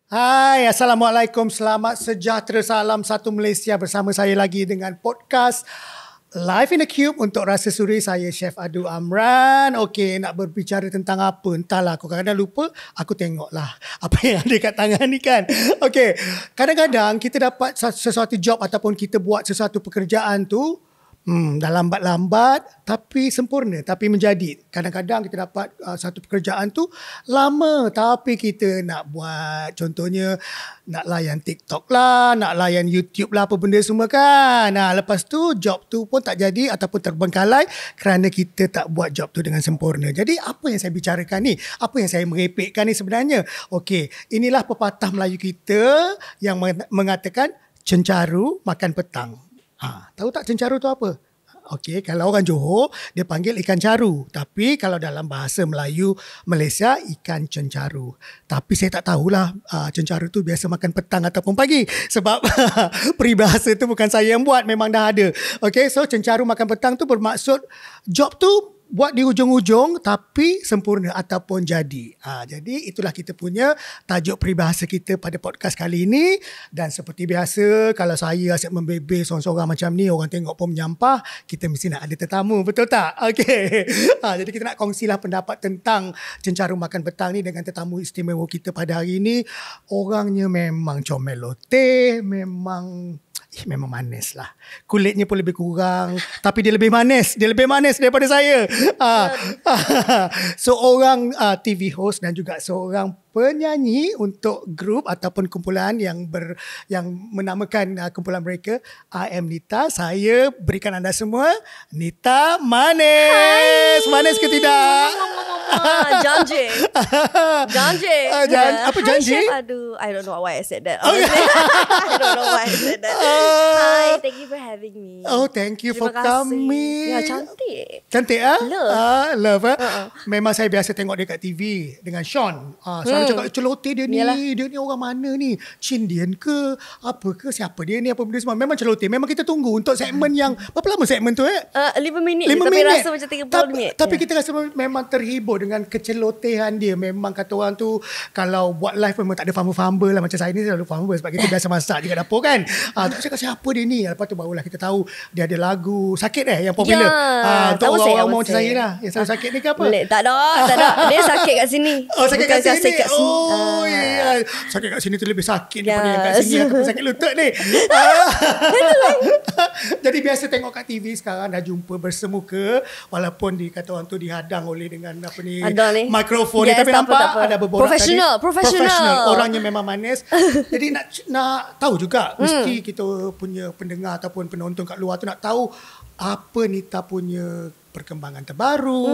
Hai, Assalamualaikum, selamat sejahtera, salam satu Malaysia. Bersama saya lagi dengan podcast Live in the Cube untuk Rasa Suri. Saya Chef Adu Amran. Okey, nak berbicara tentang apa? Entahlah, aku kadang-kadang lupa. Aku tengoklah apa yang ada kat tangan ni kan. Okey, kadang-kadang kita dapat sesuatu job ataupun kita buat sesuatu pekerjaan tu dah lambat-lambat tapi sempurna, tapi menjadi. Kadang-kadang kita dapat satu pekerjaan tu lama tapi kita nak buat, contohnya nak layan TikTok lah, nak layan YouTube lah, apa benda semua kan. Lepas tu job tu pun tak jadi ataupun terbengkalai kerana kita tak buat job tu dengan sempurna. Jadi apa yang saya bicarakan ni? Apa yang saya merepekkan ni sebenarnya? Okey, inilah pepatah Melayu kita yang mengatakan cencaru makan petang. Tahu tak cencaru tu apa? Okey, kalau orang Johor dia panggil ikan caru, tapi kalau dalam bahasa Melayu Malaysia ikan cencaru. Tapi saya tak tahulah cencaru tu biasa makan petang ataupun pagi, sebab peribahasa tu bukan saya yang buat, memang dah ada. Okey, so cencaru makan petang tu bermaksud job tu buat di hujung-hujung tapi sempurna ataupun jadi. Jadi itulah kita punya tajuk peribahasa kita pada podcast kali ini. Dan seperti biasa, kalau saya asyik membebel seorang-seorang macam ni, orang tengok pun menyampah, kita mesti nak ada tetamu, betul tak? Okey. Jadi kita nak kongsilah pendapat tentang cencaru makan petang ni dengan tetamu istimewa kita pada hari ini. Orangnya memang comel loteh, memang manis lah. Kulitnya pun lebih kurang, tapi dia lebih manis. Dia lebih manis daripada saya. Seorang TV host dan juga seorang penyanyi untuk grup ataupun kumpulan yang menamakan kumpulan mereka I Am Nita. Saya berikan anda semua Nita Manis. Hai. Manis ke tidak? Janji. Apa janji? Aduh, I don't know why I said that. I don't know why I said that. Hi, thank you for having me. Oh, thank you for coming. Ya, cantik. Cantik Love. Memang saya biasa tengok dia kat TV dengan Sean. Sean cakap celoteh dia ni. Yalah. Dia ni orang mana ni? Chindian ke? Apa ke? Siapa dia ni? Apa benda semua? Memang celoteh. Memang kita tunggu untuk segmen yang berapa lama segmen tu 5 minit. 5 tapi minit. Rasa macam 30 minit. Tapi kita rasa memang terhibur dengan kecelotehan dia. Memang kata orang tu kalau buat live memang tak ada fumble-fumble lah. Macam saya ni selalu fumble sebab kita biasa masak juga dapur kan. Tu cakap siapa dia ni? Lepas tu barulah kita tahu dia ada lagu sakit yang popular. Untuk orang-orang macam saya lah yang selalu sakit ni ke apa? Tak ada. Dia sakit kat sini. Oh, sakit kat sini. Kat sini. Ya. Sakit kat sini tu lebih sakit daripada yang kat sini. Aku sakit lutut ni. Jadi biasa tengok kat TV sekarang dah jumpa bersemuka, walaupun kata orang tu dihadang oleh dengan apa ni, mikrofon ni, tapi nampak ada berborak professional. Orangnya memang manis. Jadi nak tahu juga, mesti kita punya pendengar ataupun penonton kat luar tu nak tahu apa Nita punya perkembangan terbaru.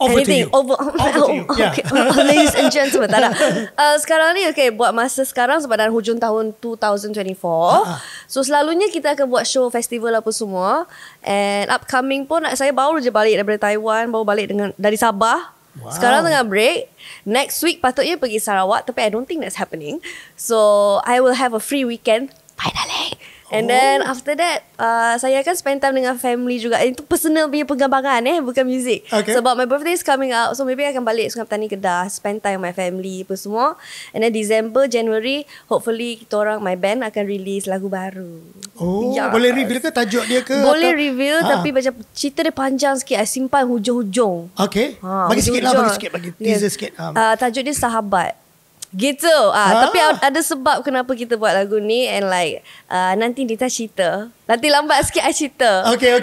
Over to you. Okay. Ladies and gentlemen, tak ada. Sekarang ni buat masa sekarang sebab dalam hujung tahun 2024. So selalunya kita akan buat show festival apa semua. And upcoming pun saya baru je balik daripada Taiwan, baru balik dari Sabah. Wow. Sekarang tengah break. Next week patutnya pergi Sarawak, tapi I don't think that's happening. So I will have a free weekend finally. And then after that saya akan spend time dengan family juga. Itu personal punya pengembangan bukan music. Sebab my birthday is coming up, so maybe I akan balik Sungai Petani Kedah, spend time with my family apa semua. And then December, January, hopefully kita orang, my band akan release lagu baru. Boleh reveal ke tajuk dia ke? Boleh reveal, tapi macam cerita dia panjang sikit. I simpan hujung-hujung. Bagi sikit lah, bagi teaser sikit. Tajuk dia Sahabat. Gitu. Tapi ada sebab kenapa kita buat lagu ni. And nanti Nita cerita. Nanti lambat sikit I cerita. Okay.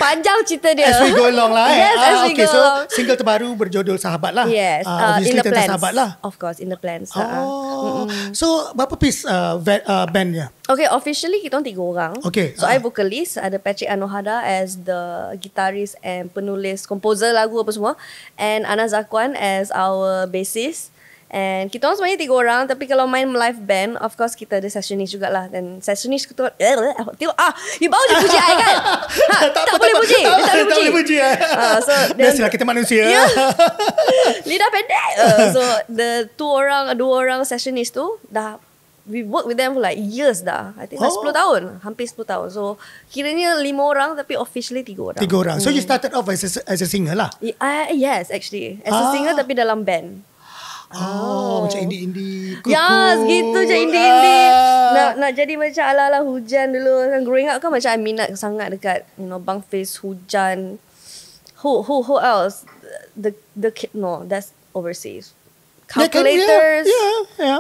Panjang cerita dia. As we go along lah. Yes, as we go along. So single terbaru berjudul Sahabat lah. Yes. In the plans. Sahabat lah. Of course, in the plans. So berapa piece bandnya? Okay, officially kita orang 3 orang. So I vocalist, ada Patrick Anohada as the guitarist and penulis, komposer lagu apa semua. And Ana Zakwan as our bassist. And kita orang sebenarnya 3 orang, tapi kalau main live band, of course kita ada sessionist jugalah. Dan sessionist kita tengok you baru je puji I kan. Tak boleh puji. Tak boleh puji. So biasalah kita manusia. Lidah pendek. So the 2 orang sessionist tu dah, we work with them for years dah. I think dah 10 tahun. Hampir 10 tahun. So kiranya 5 orang, tapi officially 3 orang. 3 orang. So you started off as a singer lah? Yes, actually. As a singer tapi dalam band. Macam indie-indie kuku. Ya, segitu je indie-indie. Nak jadi macam ala-ala Hujan dulu. Kan growing up kan macam I minat sangat dekat Bang Fiz, Hujan. Who else? The kid, no, that's overseas. Calculators,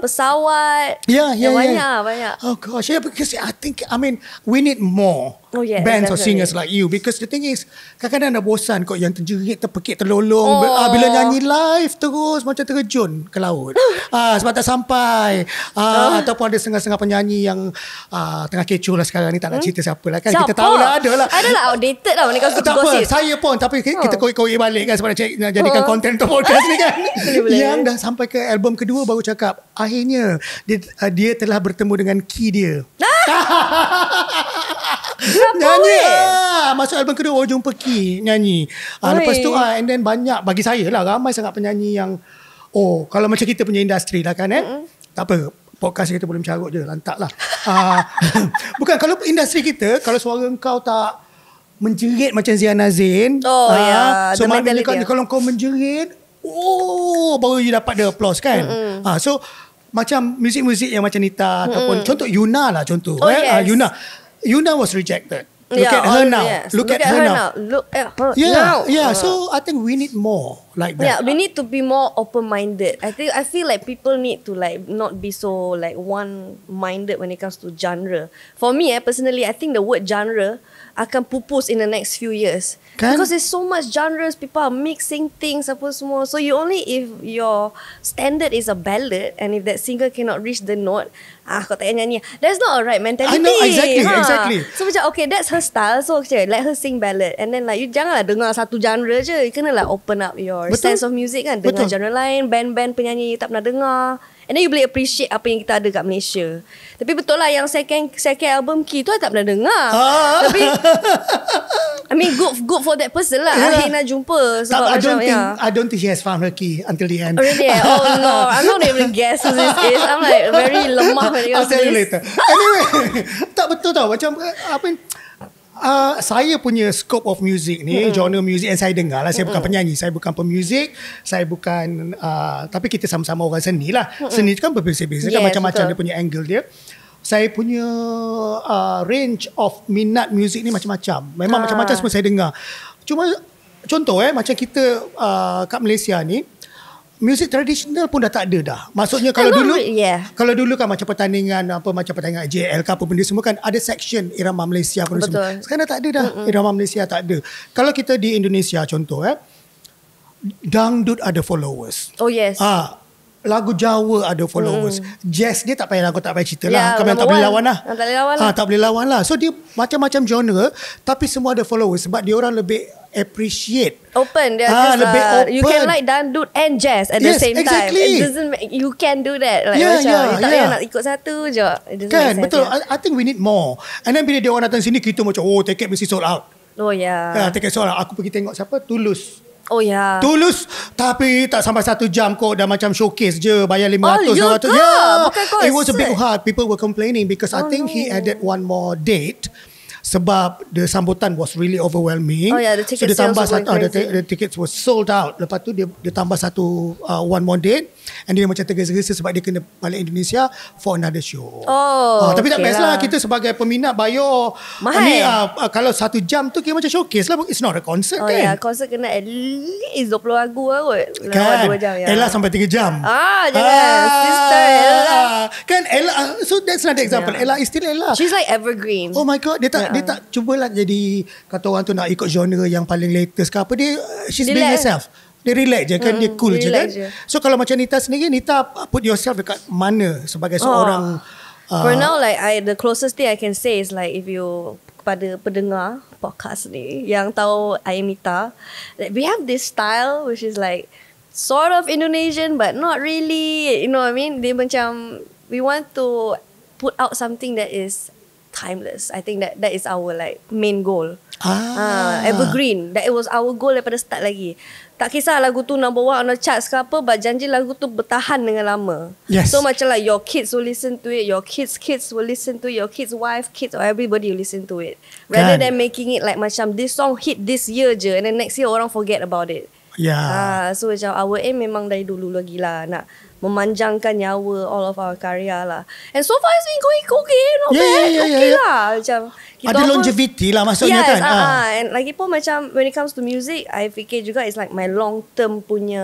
pesawat. Banyak. Oh gosh, because I mean, we need more bands or singers like you. Because the thing is, kadang-kadang dah bosan kau yang terjerit, terpekik, terlolong. Bila nyanyi live terus macam terjun ke laut. Sebab tak sampai. Ataupun ada setengah-setengah penyanyi yang tengah kecoh lah sekarang ni, tak nak cerita siapa lah kan. Kita tahu lah, ada lah. Adalah outdated lah mereka suka tak gosip. apa, saya pun. Tapi kita korek-korek balik kan sebab nak jadikan konten untuk podcast ni kan. Yang dah sampai ke album kedua baru cakap akhirnya dia telah bertemu dengan key dia. Nyanyi masuk album kedua baru jumpa key nyanyi. Lepas tu and then banyak, bagi saya lah, ramai sangat penyanyi yang kalau macam kita punya industri lah kan tak apa, podcast kita boleh mencarut je, lantak lah. Bukan, kalau industri kita, kalau suara kau tak menjerit macam Ziana Zain, so maknanya kalau kau menjerit, baru you dapat the applause kan. So macam muzik-muzik yang macam Nita ataupun contoh Yuna lah contoh. Yuna was rejected. Look at her now. Look at her now. Look at her now. So I think we need more like that. Yeah, we need to be more open-minded. I feel like people need to like not be so like one-minded when it comes to genre. For me, personally, I think the word genre akan pupus in the next few years. Because there's so much genres, people are mixing things apa semua. So you only, if your standard is a ballad and if that singer cannot reach the note, kau tak payah nyanyi. That's not a right mentality. I know, exactly. So macam okay, that's her style, so okay, let her sing ballad. And then like you janganlah dengar satu genre je. You kena like open up your sense of music kan. Dengar genre lain, band-band penyanyi tak pernah dengar. And then you boleh appreciate apa yang kita ada kat Malaysia. Tapi betul lah yang second album Key tu I tak pernah dengar. Tapi I mean good for that person lah. Akhirnya jumpa. Sebab I don't think she has found her key until the end. Really? Oh no, I'm not even guess who this is. I'm like very lemah when it comes to this. I'll tell you later. Anyway, tak betul tau. Macam apa, saya punya scope of music ni, genre music yang saya dengar lah. Saya bukan penyanyi, saya bukan pemuzik, saya bukan tapi kita sama-sama orang seni lah. Seni tu kan berbeza-beza kan, macam-macam dia punya angle dia. Saya punya range of minat music ni macam-macam. Memang macam-macam semua saya dengar. Cuma contoh macam kita kat Malaysia ni, music tradisional pun dah tak ada dah. Maksudnya kalau dulu kan macam pertandingan JL ke apa benda semua kan ada section irama Malaysia pun semua. Sekarang dah tak ada dah. Irama Malaysia tak ada. Kalau kita di Indonesia contoh dangdut ada followers. Oh yes. Lagu Jawa ada followers. Jazz dia tak payah cerita lah. Kau tak boleh lawan lah. Tak boleh lawan lah. So dia macam-macam genre tapi semua ada followers sebab dia orang lebih appreciate. Open. Dia lebih open. You can like dangdut and jazz at the same time. It doesn't you can do that. Like you tak payah nak ikut satu je. Kan, betul. I think we need more. And then bila dia orang datang sini kita macam tiket mesti sold out. Oh yeah. Tiket sold out. Aku pergi tengok siapa? Tulus. Oh ya. Tulus tapi tak sampai 1 jam kok, dah macam showcase je, bayar 500 900. It was a bit hard. People were complaining because I think he added one more date sebab the sambutan was really overwhelming. The ticket sales were the tickets were sold out. Lepas tu dia tambah satu one more date and dia macam tergesa-gesa sebab dia kena balik Indonesia for another show. Tapi tak best lah, kita sebagai peminat bayar mahal. Ni kalau 1 jam tu kira macam showcase lah. It's not a concert kan. Concert kena at least 20 lagu lah kot. Kan 2 jam Ella sampai 3 jam. Jangan sister Ella. Kan Ella, so that's another example. Ella is still Ella. She's like evergreen. Oh my god, dia tak cubalah jadi kata orang tu nak ikut genre yang paling latest ke apa. Dia she's being herself. Dia relax je kan, dia cool je kan. So kalau macam Nita sendiri, Nita put yourself dekat mana sebagai seorang for now, like the closest thing I can say is like if you kepada pendengar podcast ni yang tahu I am Nita, we have this style which is like sort of Indonesian but not really, you know what I mean? Dia macam we want to put out something that is timeless. I think that is our like main goal. Evergreen. That it was our goal daripada start lagi. Tak kisah lagu tu number 1 on the charts ke apa, but janji lagu tu bertahan dengan lama. So macam like your kids will listen to it, your kids will listen to it, your kids wife, kids or everybody will listen to it. Rather than making it like macam this song hit this year je and then next year orang forget about it. So macam our aim memang dari dulu lagi lah, nak memanjangkan nyawa all of our karya lah. And so far it's been going okay, not bad. Okay lah. Macam ada longevity lah maksudnya kan. And lagi pun macam when it comes to music, I fikir juga it's like my long term punya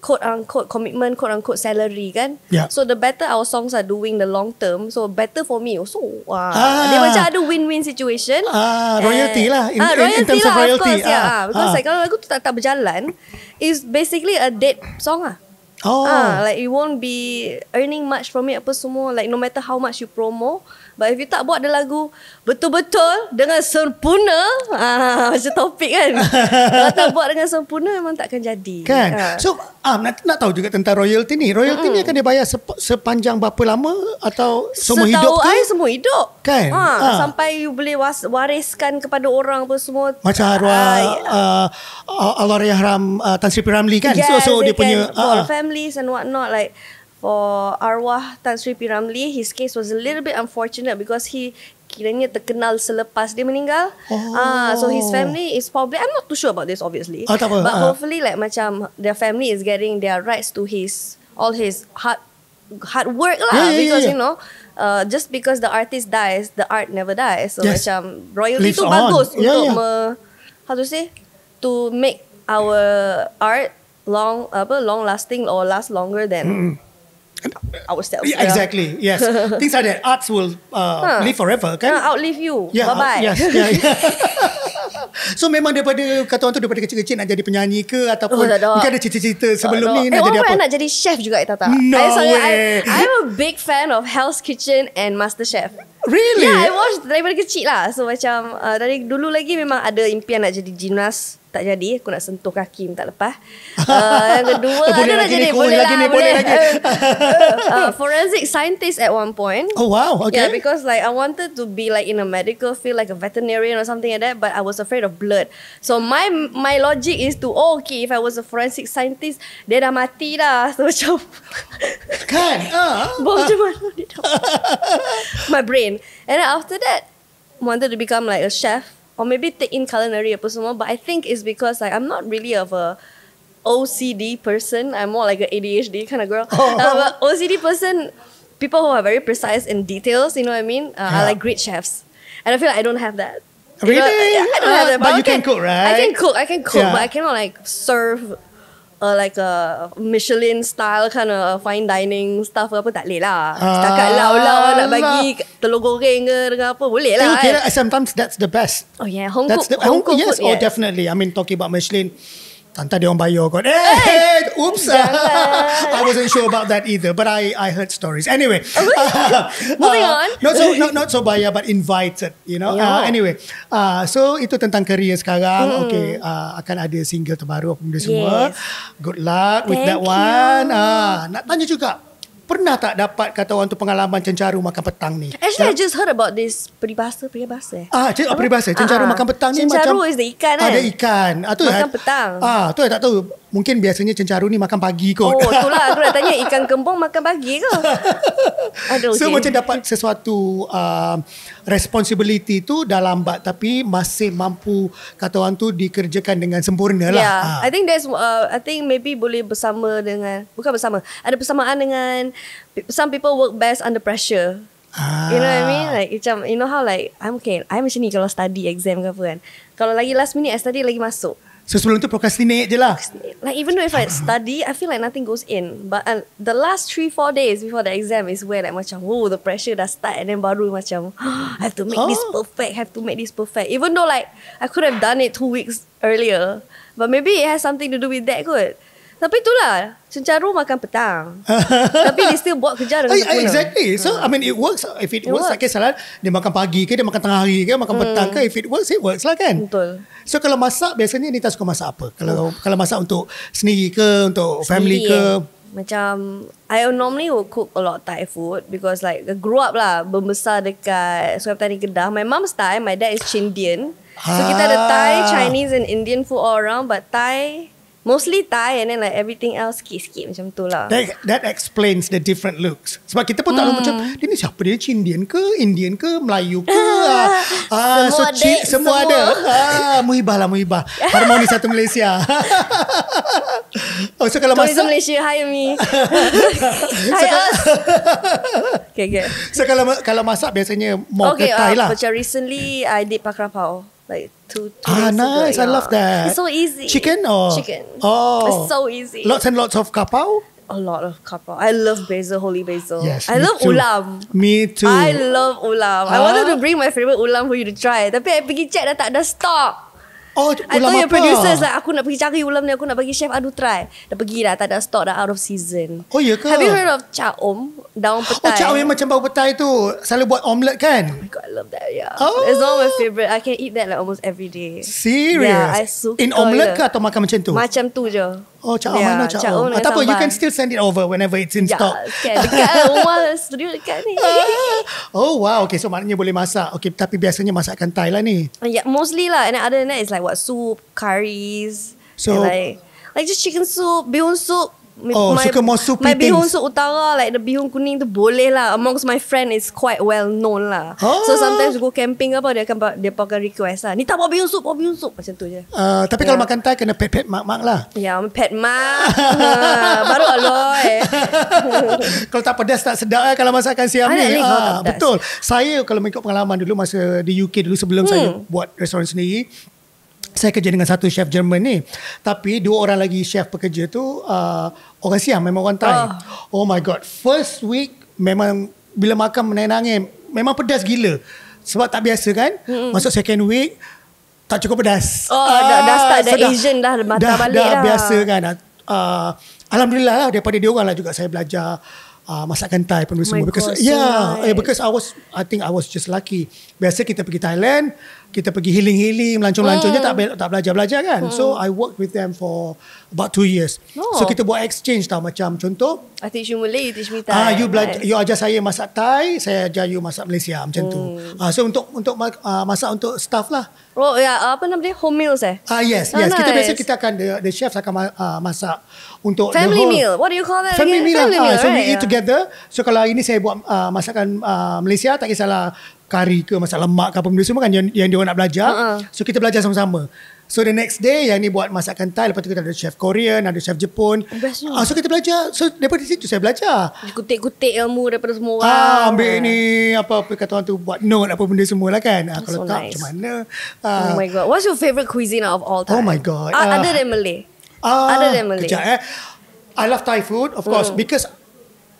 quote unquote commitment, quote unquote salary kan. So the better our songs are doing the long term, so better for me also. Dia macam ada win-win situation. Royalty lah in terms of royalty. Because like kalau lagu tu tak berjalan, is basically a dead song lah. Like you won't be earning much from it apa semua, like no matter how much you promo. But if you tak buat the lagu betul-betul dengan sempurna, macam topik kan. Kalau tak buat dengan sempurna memang takkan jadi kan. So nak tahu juga tentang royalty ni. Royalty ni akan dibayar sepanjang berapa lama atau semua hidup ke? Setahu semua hidup kan. Sampai you boleh wariskan kepada orang apa semua. Macam arwah Allahyarham Tan Sri P. Ramlee kan. So dia punya for families and what not, like for arwah Tan Sri P. Ramlee, his case was a little bit unfortunate because he kiranya terkenal selepas dia meninggal. So his family is probably, I'm not too sure about this obviously, but hopefully like macam their family is getting their rights to all his hard work lah. Because you know, just because the artist dies, the art never dies. So macam royalty tu bagus untuk how to say, to make our art long lasting or last longer than ourselves. Exactly. Yes. Things like that. Arts will live forever kan. Outlive you. Bye-bye. Yes. So memang daripada kata orang tu daripada kecil-kecil nak jadi penyanyi ke ataupun mungkin ada cita-cita sebelum ni nak jadi apa? Nak jadi chef juga tak? No way. I'm a big fan of Hell's Kitchen and MasterChef. Really? Yeah, I watched daripada kecil lah. So macam dari dulu lagi memang ada impian nak jadi gymnast. Tak jadi, aku nak sentuh kaki tak lepas. Yang kedua boleh nak jadi boleh lagi. Forensic scientist at one point. Oh wow, okay. Yeah, because like I wanted to be like in a medical field, like a veterinarian or something like that, but I was afraid of blood. So my logic is to okay, if I was a forensic scientist, dia dah mati dah. So macam kan? Macam mana dia dah my brain. And then after that, wanted to become like a chef. Or maybe take in culinary apa semua. But I think it's because like I'm not really of a OCD person. I'm more like an ADHD kind of girl. But OCD person, people who are very precise in details, you know what I mean? I like great chefs. And I feel like I don't have that. Really? I don't have that. But you can cook, right? I can cook, but I cannot like serve like a Michelin style kind of fine dining stuff apa tak boleh lah. Setakat lau-lau nak bagi telur goreng ke dengan apa boleh lah. Okay, sometimes that's the best. Oh yeah, home cooked yes, food. Definitely. I mean, talking about Michelin, tanta dia orang bayar kot. Oops. I wasn't sure about that either, but I heard stories. Anyway, moving on. Not so bayar, but invited. You know. Anyway, so itu tentang career sekarang. Okay, akan ada single terbaru apa benda semua. Good luck with that one. Nak tanya juga, pernah tak dapat kata orang tu pengalaman cencaru makan petang ni? Actually, I just heard about this peribahasa. Peribahasa cencaru makan petang ni cencaru macam is the ikan kan? Ada ikan. Makan petang. Tu I tak tahu. Mungkin biasanya cencaru ni makan pagi kot. Oh, itulah aku nak tanya, ikan kembung makan pagi ke? Aduh, so macam dapat sesuatu responsibility tu dah lambat tapi masih mampu kata orang tu dikerjakan dengan sempurna lah. Yeah, I think maybe boleh bersama dengan, bukan bersama, ada persamaan dengan some people work best under pressure. You know what I mean? Like macam, you know how like I'm macam ni kalau study exam ke apa kan. Kalau lagi last minute I study lagi masuk. So sebelum tu procrastinate je lah. Like even though if I study, I feel like nothing goes in. But the last 3-4 days before the exam is where like macam, the pressure dah start. And then baru macam, I have to make this perfect. Even though like I could have done it 2 weeks earlier. But maybe it has something to do with that kot. Tapi itulah, cencaru makan petang. Tapi dia still buat kerja dengan sempurna. Exactly. So I mean it works. If it works, okay, salah. Dia makan pagi ke, dia makan tengah hari ke, makan petang ke. If it works lah kan. Betul. So kalau masak, biasanya Nita suka masak apa? Kalau masak untuk sendiri ke, untuk family ke? Macam I normally will cook a lot of Thai food because like I grew up lah, membesar dekat Sungai Petani Kedah. My mom's Thai, my dad is Chindian. So kita ada Thai, Chinese and Indian food all around, but Thai Mostly Thai and then like everything else sikit-sikit macam tu lah. That explains the different looks. Sebab kita pun tak tahu macam dia ni siapa, dia Indian ke Melayu ke. Semua ada. Muhibah lah, Muhibah. Harmoni satu Malaysia. So kalau Tourism masak Malaysia, hire me. Hire us. Okay. So kalau masak biasanya more ke Thai lah. Macam recently I did pakrapau. Like two days nice. ago. I love that. It's so easy. Chicken or? Chicken. Oh. It's so easy. Lots and lots of kapau? A lot of kapau. I love basil, holy basil. Yes, I me love too. ulam. Me too. I love ulam. I wanted to bring my favorite ulam for you to try. Tapi I pergi check dah tak ada stock. Oh, I ulam told your apa? producers like aku nak pergi cari ulam ni, aku nak bagi Chef Adu try. Dah pergi dah, tak ada stock, dah out of season. Oh, ya ke? Have you heard of Chaom? Daun petai. Oh, Cak Om yang macam bau petai tu selalu buat omelette kan? Oh my God, I love that. Yeah. Oh. It's one of my favorite. I can eat that like almost every day. Serious? Yeah, I suka In omelette je. ke atau makan macam tu? Macam tu je. Oh, Cak Om, mana Cak Om? dengan Tak apa, you sambal. can still send it over whenever it's in stock. Kan, dekat lah, rumah studio dekat ni. Oh wow, okay, so maknanya boleh masak. Okay, tapi biasanya masakan Thai lah ni. Yeah, mostly lah. And then other than that, it's like what, soup, curries. So- and like just chicken soup, bihun soup. Suka more soupy My bihun things. soup utara, like the bihun kuning tu boleh lah. Amongst my friend is quite well known lah. Oh. So sometimes go camping apa, dia akan request lah. Ni tak bawa bihun soup, macam tu je. Tapi kalau makan Thai kena pet mak lah. Ya, pet mak. Baru aloy. Kalau tak pedas tak sedap kalau masakan Siam Anak ni. ni kalau tak pedas. Betul. Saya kalau mengikut pengalaman dulu masa di UK dulu sebelum saya buat restoran sendiri, saya kerja dengan satu chef Jerman ni. Tapi dua orang lagi chef pekerja tu orang Siam, memang orang Thai. Oh my God. First week memang bila makan menangis, memang pedas gila. Sebab tak biasa kan. Masuk second week tak cukup pedas. Dah start so dah Asian dah mata balik dah. Dah biasa kan. Alhamdulillah lah daripada dia orang lah juga saya belajar masakan Thai pun semua. God, Because so nice. because I think I was just lucky. Biasa kita pergi Thailand, kita pergi healing melancong-melancong je tak belajar kan. So I worked with them for about 2 years. So kita buat exchange tau, macam contoh I teach you Malay, you teach me Thai. you ajar saya masak Thai, saya ajar you masak Malaysia macam tu. So untuk masak untuk staff lah. Oh ya, apa nama dia? Home meals Yes. Oh, Kita biasa nice. kita akan the chefs akan masak untuk Family the whole meal. What do you call that family again? meal. Family meal, So we right? eat together. So kalau hari ni saya buat masakan Malaysia, tak kisahlah kari ke masak lemak ke apa benda semua kan yang dia orang nak belajar. So kita belajar sama-sama. So the next day yang ni buat masakan Thai, lepas tu kita ada chef Korean, ada chef Jepun. Bestnya. So kita belajar. So daripada situ saya belajar. Kutik-kutik ilmu daripada semua orang. Ambil ni apa kata orang tu buat note apa benda semua lah kan. Kalau so tak nice. macam mana. Oh my God. What's your favorite cuisine out of all time? Oh my God. Other than Malay. Other than Malay. Kejap, I love Thai food, of course, because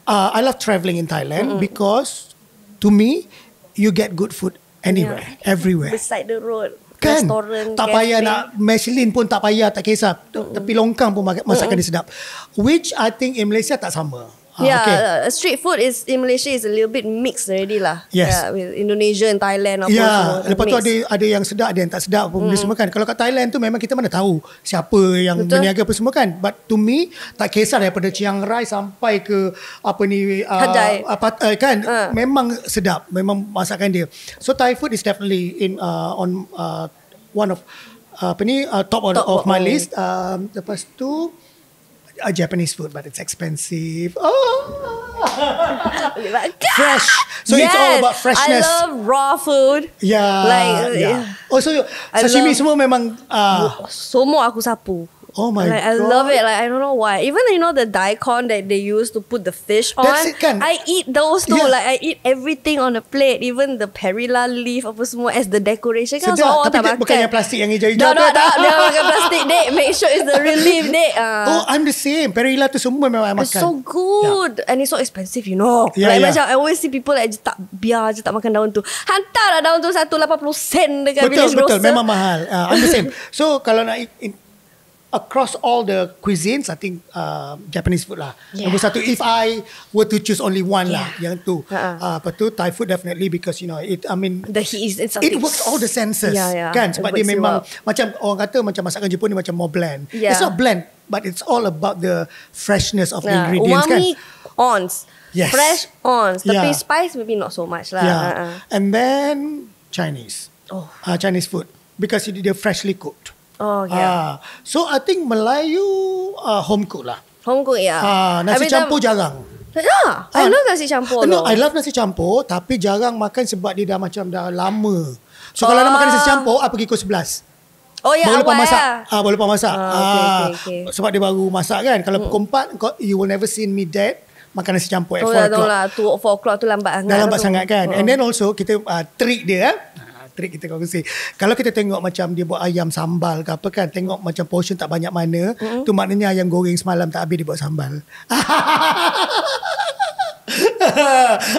I love travelling in Thailand because to me, you get good food anywhere, everywhere. Beside the road. Kan? Restoran, Tak cafe. payah nak Michelin pun tak payah, tak kisah. Tapi longkang pun masakan dia sedap. Which I think in Malaysia tak sama. Yeah, street food is in Malaysia is a little bit mixed already lah. Yes. Yeah, with Indonesia and Thailand apa Ya, semua. lepas tu mix. ada yang sedap, ada yang tak sedap apa benda semua kan. Kalau kat Thailand tu memang kita mana tahu siapa yang berniaga apa semua kan. But to me, tak kisah daripada Chiang Rai sampai ke apa ni Hat Yai. kan, memang sedap, memang masakan dia. So Thai food is definitely on one of top of my list. Lepas tu Japanese food, but it's expensive. Fresh. So it's all about freshness. I love raw food. Yeah. Like, Oh, so sashimi semua memang Semua aku sapu. Oh my like, I God. love it. Like I don't know why. Even the daikon that they use to put the fish on. That's it, kan? I eat those too. Yeah. Like I eat everything on a plate. Even the perilla leaf apa semua as the decoration. Kan so sedap. orang Tapi tak dia makan. bukan yang plastik yang hijau-hijau Tak, tu. dia makan plastik dek. Make sure it's the real leaf dek. Oh, I'm the same. Perilla tu semua memang I makan. It's so good. And it's so expensive, you know. Yeah, Like yeah. macam I always see people like biar je tak makan daun tu. Hantar lah daun tu 180 sen dekat village Betul. grocer. Memang mahal. I'm the same. So kalau nak across all the cuisines, I think Japanese food lah. Yeah. Nombor satu, if I were to choose only one lah, yang tu. Lepas tu Thai food definitely because The heat is it works all the senses. Yeah. Kan? Sebab It dia wakes you memang up. macam orang kata macam masakan Jepun ni macam more bland. Yeah. It's not bland, but it's all about the freshness of the ingredients kan. Umami ons. Yes. Fresh ons. Yeah. Tapi spice maybe not so much lah. Yeah. And then Chinese. Oh. Chinese food because they're freshly cooked. Oh, yeah. So I think Melayu home cook lah. Home cook, ya. Nasi campur jarang. I love nasi campur. No, I love nasi campur, tapi jarang makan sebab dia dah macam dah lama. So kalau nak makan nasi campur, pergi pukul 11. Oh ya, baru lepas awal masak. ya. Baru lepas masak. Okay. Sebab dia baru masak kan. Kalau pukul 4, you will never see me dead makan nasi campur at 4 o'clock. Lah, 4 o'clock tu lambat sangat. Dah lambat sangat kan. And then also kita trick dia trik kita kongsi. Kalau kita tengok macam dia buat ayam sambal ke apa kan, tengok macam portion tak banyak mana, tu maknanya ayam goreng semalam tak habis dia buat sambal.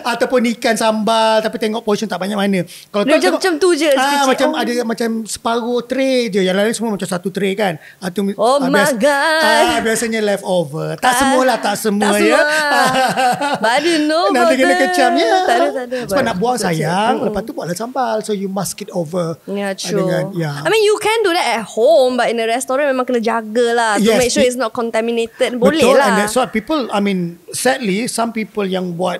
Ataupun ikan sambal tapi tengok portion tak banyak mana. Kalau dia macam tu je macam ada macam separuh tray je, yang lain semua macam satu tray kan. Oh my god. Biasanya leftover. Tak semua ya. But I didn't know nanti kena kecam ya. Tak ada. Sebab nak buang sayang, lepas tu buatlah sambal. So you must get over. Yeah, true. I mean you can do that at home, but in a restaurant memang kena jaga lah to make sure it's not contaminated. Boleh betul, lah. And that's why people, I mean sadly some people yang buat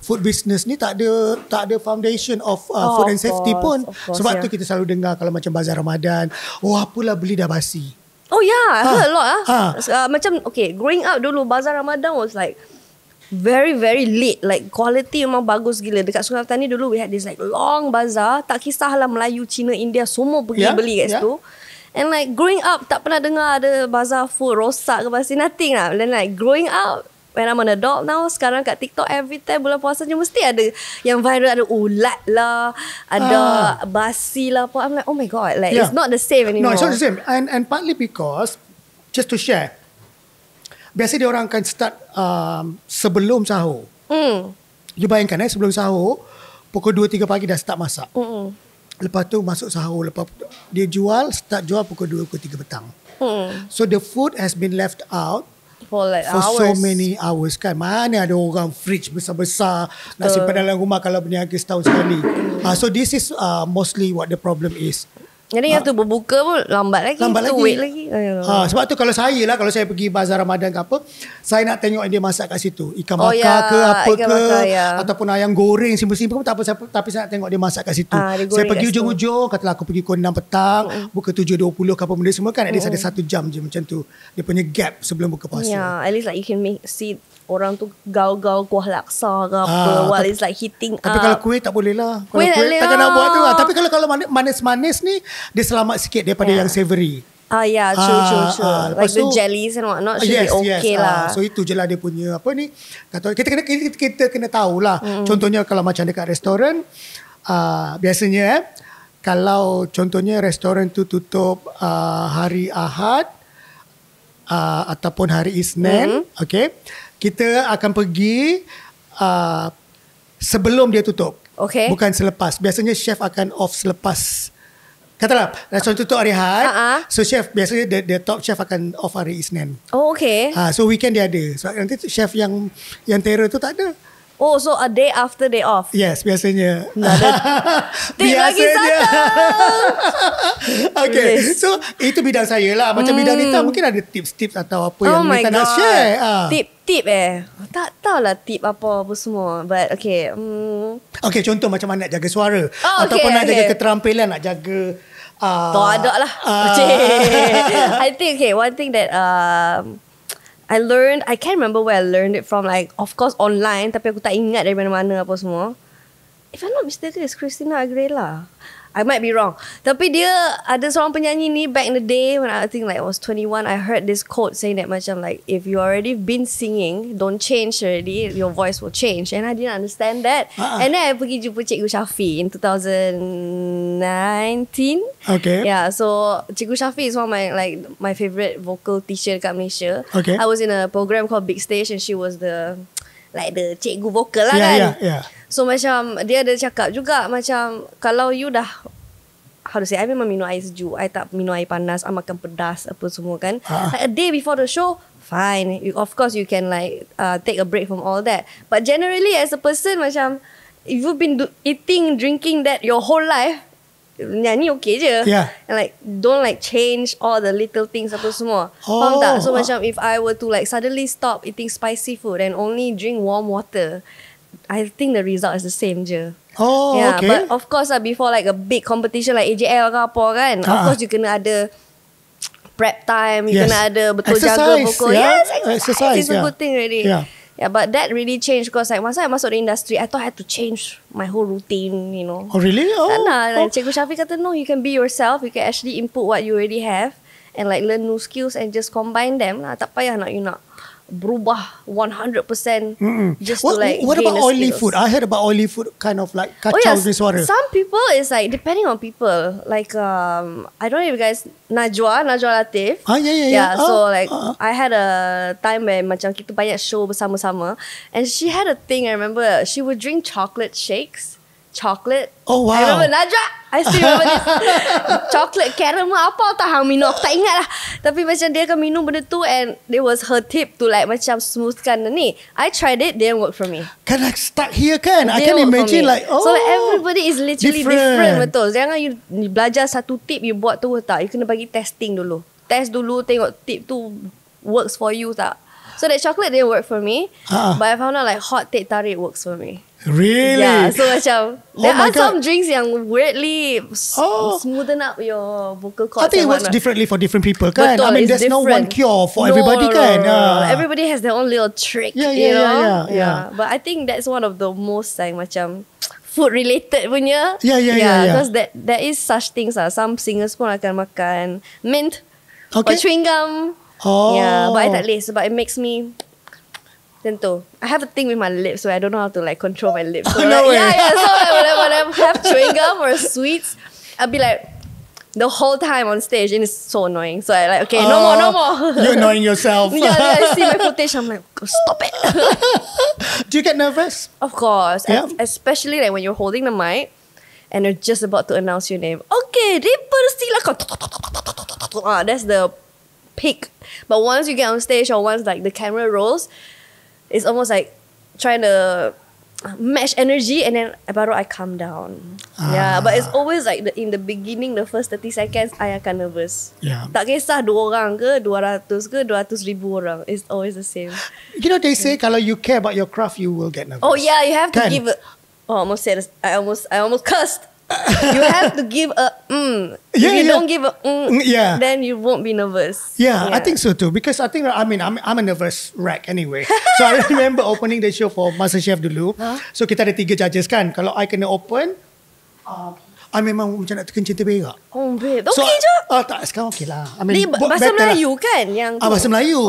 food business ni tak ada foundation of food and safety pun. Sebab tu kita selalu dengar kalau macam bazar Ramadan, apalah beli dah basi. Oh yeah, I heard a lot. Macam okay, growing up dulu bazar Ramadan was like very very late, like quality memang bagus gila. Dekat Sungai Petani dulu we had this like long bazaar, tak kisahlah Melayu, Cina, India semua pergi beli kat situ. And like growing up tak pernah dengar ada bazar food rosak ke pasti, nothing lah. Then like growing up when I'm an adult now, sekarang kat TikTok every time bulan puasa je mesti ada yang viral, ada ulat lah, ada basi lah. I'm like, oh my god, like it's not the same anymore. No, it's not the same. And partly because, just to share, biasa dia orang akan start sebelum sahur. You bayangkan sebelum sahur, pukul 2-3 pagi dah start masak. Lepas tu masuk sahur, lepas dia start jual pukul 2 pukul 3 petang. So the food has been left out for hours. So many hours kan. Mana ada orang fridge besar-besar nak simpan dalam rumah kalau berniaga setahun sekali. So this is mostly what the problem is. Jadi yang tu berbuka pun lambat lagi. Wait lagi. Sebab tu kalau saya pergi bazar Ramadan ke apa, saya nak tengok dia masak kat situ. Ikan bakar ke apa ke, ataupun ayam goreng simpel-simpel pun tak apa, tapi saya nak tengok dia masak kat situ. Saya pergi ujung-ujung, katalah aku pergi pukul 6 petang, buka 7.20 ke apa benda semua kan, at least ada 1 jam je macam tu. Dia punya gap sebelum buka puasa. Yeah, at least like you can see orang tu gaul-gaul kuah laksa ke apa while it's like heating tapi kalau kuih tak boleh lah. Kuih takkan nak buat tu lah. Tapi kalau manis-manis ni, dia selamat sikit daripada yang savory. True. Like the jellies and whatnot should be okay lah. So itu je lah dia punya apa ni. Kita kena tahulah. Contohnya kalau macam dekat restoran, biasanya kalau contohnya restoran tu tutup hari Ahad ataupun hari Isnin, okay, kita akan pergi sebelum dia tutup. Okay. Bukan selepas. Biasanya chef akan off selepas. Katalah restoran tutup hari Ahad. So chef biasanya the top chef akan off hari Isnin. Oh okay. So weekend dia ada. So nanti chef yang terror tu tak ada. Oh, so a day after day off. Yes, biasanya. Tip lagi satu. Okay, so itu bidang saya lah. Macam bidang Nita mungkin ada tips-tips atau apa yang Nita nak share. Tip tak tahulah tip apa semua. But okay. Okay, contoh macam mana nak jaga suara. Ataupun nak jaga keterampilan, nak jaga tak ada lah. I think one thing that I learned, I can't remember where I learned it from, like of course online, tapi aku tak ingat dari mana-mana apa semua. If I'm not mistaken, it's Christina Aguilera. I might be wrong. Tapi dia ada seorang penyanyi ni back in the day when I think like I was 21, I heard this quote saying that macam like if you already been singing, don't change already, your voice will change. And I didn't understand that. And then I pergi jumpa Cikgu Syafi in 2019. Okay. Yeah, so Cikgu Syafi is one of my favorite vocal teacher dekat Malaysia. Okay. I was in a program called Big Stage and she was the cikgu vokal lah kan. Yeah. So macam dia ada cakap juga macam kalau you dah, how to say, I memang minum air sejuk, I tak minum air panas, I makan pedas apa semua kan. Like a day before the show, fine, of course you can like take a break from all that. But generally as a person macam if you've been eating, drinking that your whole life, nyanyi okay je. And like don't like change all the little things apa semua. Faham tak? So macam if I were to like suddenly stop eating spicy food and only drink warm water, I think the result is the same je. Okay. But of course before like a big competition like AJL ke apa kan, of course you kena ada prep time. You Yes. kena ada betul jaga Exercise, vocal. yeah. Yes, exercise is a yeah. good thing already. Yeah, but that really changed because like masa I masuk the industry, I thought I had to change my whole routine, you know. Oh really? Tak nak. Oh. Cikgu Syafiq kata, no, you can be yourself. You can actually input what you already have and like learn new skills and just combine them lah. Tak payah nak you nak berubah 100% just to like what gain about the oily skills. food? I heard about oily food kind of like Oh kacau yes, ni suara. some people is like depending on people. Like I don't know if you guys Najwa Latif. Yeah. So like I had a time where macam kita banyak show bersama-sama, and she had a thing. I remember she would drink chocolate shakes. Chocolate. Oh, wow. I remember Najwa. I still remember this. Chocolate caramel apa tak hang minum. Aku tak ingat lah. Tapi macam dia akan minum benda tu, and it was her tip to like macam smoothkan ni. I tried it, didn't work for me. Kan like stuck here kan. I Dia can work for imagine me. like So like everybody is literally different. Betul. Jangan you belajar satu tip you buat tu tak. You kena bagi testing dulu. Test dulu, tengok tip tu works for you tak. So that chocolate didn't work for me. But I found out like hot teh tarik works for me. Really? Yeah, so macam there my are some God. drinks yang weirdly smoothen up your vocal cords. I think it and works whatnot. differently for different people kan. Betul, I mean it's there's no one different. cure for everybody kan. Everybody has their own little trick. Yeah, you know? yeah. But I think that's one of the most like macam food related punya. Yeah. Because there is such things lah. Some singers pun akan makan mint or Okay. chewing gum. Oh. Yeah, but I tak boleh sebab it makes me tentu. I have a thing with my lips, so I don't know how to like control my lips. So No way. yeah. So like, when I have chewing gum or sweets, I'll be like the whole time on stage, and it's so annoying. So I like, okay, no more. You're annoying yourself. Yeah, I see my footage. I'm like, stop it. Do you get nervous? Of course, Yeah. especially like when you're holding the mic and you're just about to announce your name. Okay, dipersilakan. That's the peak. But once you get on stage or once like the camera rolls, it's almost like trying to match energy, and then baru I calm down. Yeah, but it's always like in the beginning, the first 30 seconds, I akan nervous. Yeah. Tak kisah 2 orang ke, 200 ke, 200,000 orang. It's always the same. You know they say kalau you care about your craft you will get nervous. Oh yeah, you have to Kan? give it. Oh, I almost cursed. You have to give a If Yeah, you yeah. don't give a Yeah. then you won't be nervous. Yeah, I think so too. Because I think, I'm a nervous wreck anyway. So I remember opening the show for MasterChef dulu. So kita ada 3 judges kan. Kalau I kena open, I memang macam nak terkencing terberak. Oh babe, So, okay je. tak, sekarang okay lah. I Ni buat bahasa better lah. Melayu kan yang tu? Bahasa Melayu.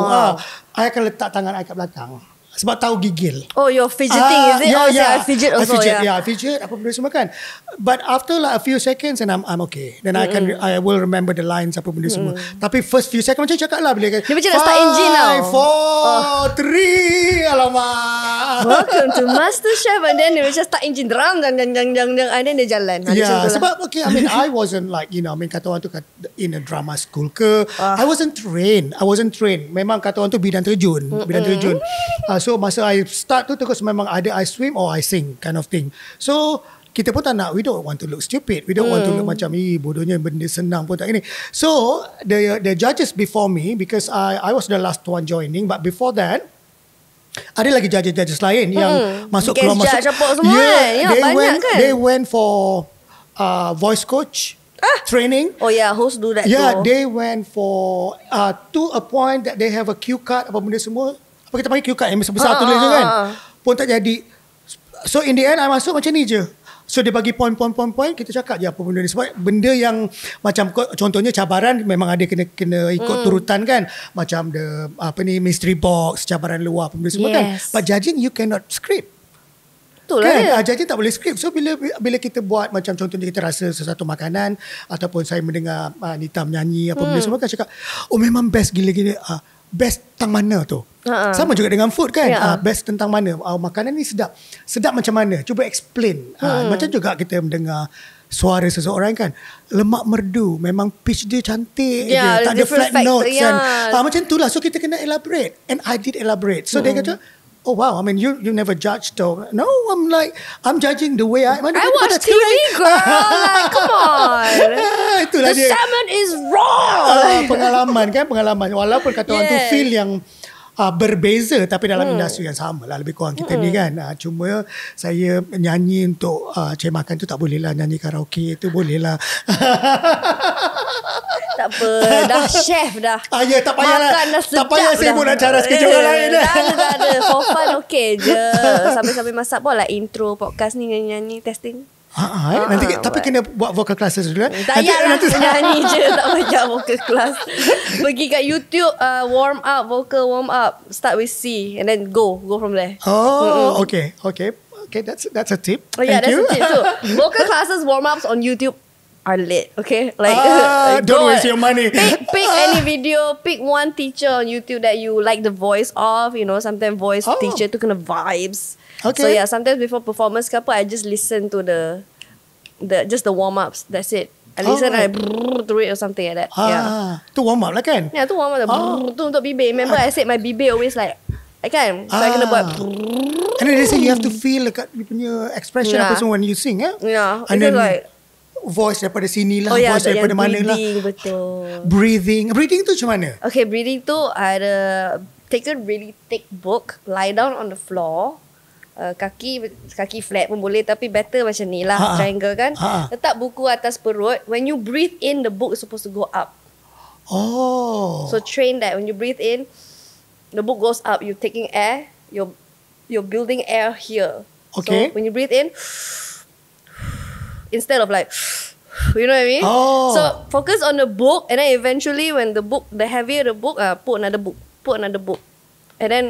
I akan letak tangan I kat belakang. Sebab tahu gigil. Oh, you're fidgeting, is it? I fidget also. I fidget, apa benda semua kan. But after like a few seconds and I'm okay. Then I will remember the lines, apa benda semua. Tapi first few seconds macam cakap lah bila Dia macam nak start engine tau. 5, 4, 3. Alamak. Welcome to MasterChef, and then dia macam start engine drum, and then dia jalan. Yeah, Macam tu lah. sebab okay, I mean I wasn't like, you know, I mean kata orang tu in a drama school ke. I wasn't trained. Memang kata orang tu bidang terjun. So masa I start tu terus memang ada I swim or I sing kind of thing. So kita pun tak nak, we don't want to look stupid. We don't want to look macam bodohnya benda senang pun tak ini. So the judges before me, because I was the last one joining, but before that ada lagi judges lain yang masuk Guest keluar masuk. judge apa semua kan? Ya, banyak kan? They went for voice coach training. Oh yeah, host do that Yeah, too. they went for to a point that they have a cue card apa benda semua. Apa kita panggil cue card yang besar-besar tulis tu kan. Pun tak jadi. So in the end I masuk macam ni je. So dia bagi point, kita cakap je apa benda ni. Sebab benda yang macam contohnya cabaran memang ada kena ikut turutan kan. Macam mystery box, cabaran luar apa benda semua kan. But judging you cannot script. Betul lah Kan? dia. Judging tak boleh script. So bila kita buat macam contohnya kita rasa sesuatu makanan ataupun saya mendengar Nita menyanyi apa benda semua kan cakap, oh memang best gila-gila. Best tentang mana tu? Sama juga dengan food kan. Best tentang mana? Makanan ni sedap. Sedap macam mana? Cuba explain. Macam juga kita mendengar suara seseorang kan. Lemak merdu. Memang pitch dia cantik je. Tak ada flat notes. Macam tu lah. So kita kena elaborate. And I did elaborate. So dia kata, oh wow, I mean you never judged though. No, I'm judging the way I watch TV, girl. Like, come on. Itulah The dia. salmon is raw. Pengalaman. Walaupun kata orang tu feel yang berbeza tapi dalam industri yang sama lah lebih kurang kita ni kan. Cuma saya nyanyi untuk cari makan tu tak boleh lah. Nyanyi karaoke tu boleh lah. Tak apa, dah chef dah. Ya, tak payahlah. Makan dah sedap. Tak payah sibuk nak cara sekejap orang lain. Tak ada. For fun okay je. Sambil-sambil masak pun lah intro podcast ni, nyanyi testing. Nanti tapi kena buat vocal classes dulu. Tak payahlah nyanyi je. Tak payah vocal class. Pergi kat YouTube, warm up, vocal warm up. Start with C and then go from there. Okay, that's a tip. That's Thank you. a tip too. Vocal classes, warm ups on YouTube are lit. Okay, like don't waste your money. Pick any video. Pick one teacher on YouTube that you like the voice of. You know, sometimes voice teacher tu kena vibes. Okay. So yeah, sometimes before performance ke apa, I just listen to the warm ups. That's it. I listen and I through it or something like that. Tu warm up lah kan? Yeah, tu warm up. Tu untuk bibir. Remember I said my bibir always like, kan? So I kena buat. And then they say you have to feel like you punya expression apa semua when you sing, Yeah. And then like voice daripada sini lah, voice daripada mana lah. Betul. Breathing tu macam mana? Okay, breathing tu ada take a really thick book, lie down on the floor. Kaki flat pun boleh, tapi better macam ni lah, triangle kan. Letak buku atas perut. When you breathe in, the book is supposed to go up. So train that when you breathe in, the book goes up. You're taking air. You're building air here. Okay. So when you breathe in, instead of like, you know what I mean? So focus on the book, and then eventually when the heavier the book, put another book. And then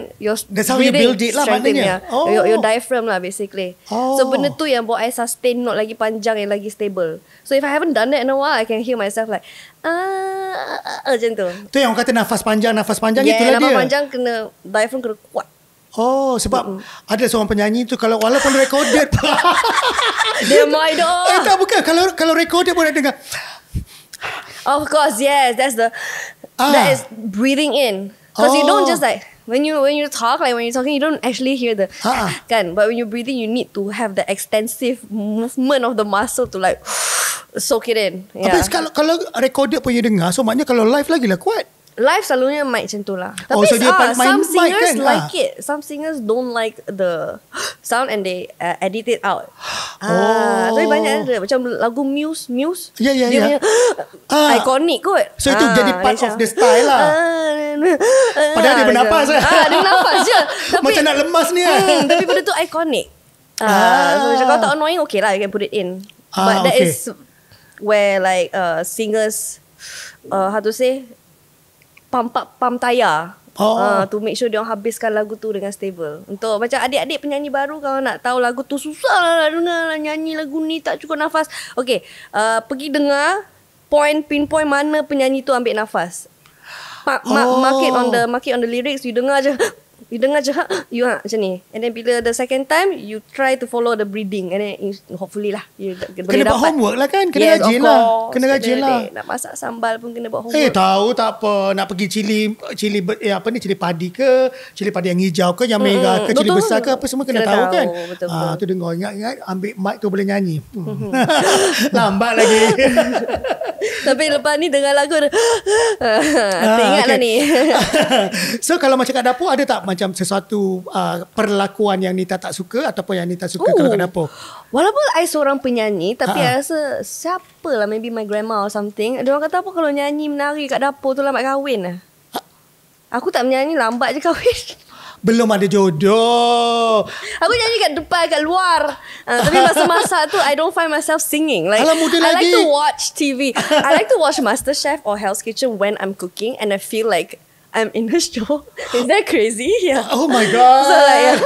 that's how you build it lah maknanya. Your diaphragm lah basically. So benda tu yang buat I sustain note lagi panjang and lagi stable. So if I haven't done that in a while, I can hear myself like macam tu. Tu yang orang kata nafas panjang itulah dia. Nafas panjang diaphragm kena kuat. Sebab ada seorang penyanyi tu kalau walaupun recorded dia my dog. tak bukan kalau recorded pun ada dengar. Of course, yes, that is breathing in. Because you don't just like when you talk, like when you're talking, you don't actually hear the kan. But when you're breathing, you need to have the extensive movement of the muscle to like soak it in. Yeah. Tapi kalau recorded pun you dengar, so maknanya kalau live lagi lah kuat. Live selalunya mic macam tu lah. Tapi so dia some singers kan? like it. Some singers don't like the sound and they edit it out. Tapi banyak ada. Macam lagu Muse. Ya. Dia punya iconic kot. So itu jadi part of the style lah. Padahal dia bernafas lah. Dia bernafas je. Tapi, macam nak lemas ni tapi benda tu iconic. So kalau tak annoying, okay lah, you can put it in. But that is where like singers how to say, pump tayar to make sure dia orang habiskan lagu tu dengan stable. Untuk macam adik-adik penyanyi baru, kalau nak tahu lagu tu susah lah dengar lah, nyanyi lagu ni tak cukup nafas. Okay, pergi dengar pinpoint mana penyanyi tu ambil nafas. Mark it on the lyrics. You dengar je macam ni. And then bila the second time, you try to follow the breathing, and then hopefully lah you kena buat homework lah kan. Kena rajin lah. Nak masak sambal pun kena buat homework. Tahu tak apa, nak pergi cili padi ke, cili padi yang hijau ke, yang merah ke, cili besar ke, apa semua kena tahu kan. Betul. Tu dengar, ingat ambil mic tu boleh nyanyi. Lambat lagi. Tapi lepas ni dengar lagu ingat lah ni. So kalau macam kat dapur, ada tak macam sesuatu perlakuan yang Nita tak suka ataupun yang Nita suka kalau kat dapur? Walaupun I seorang penyanyi, tapi I rasa siapa lah, maybe my grandma or something, dia orang kata apa kalau nyanyi menari kat dapur tu lambat kahwin lah. Aku tak menyanyi, lambat je kahwin. Belum ada jodoh. Aku nyanyi kat depan, kat luar. Tapi masa-masa tu I don't find myself singing. Like, Alah, muda I lagi. like to watch TV. I like to watch MasterChef or Hell's Kitchen when I'm cooking, and I feel like I'm in a show. Is that crazy? Yeah. Oh my god. So like,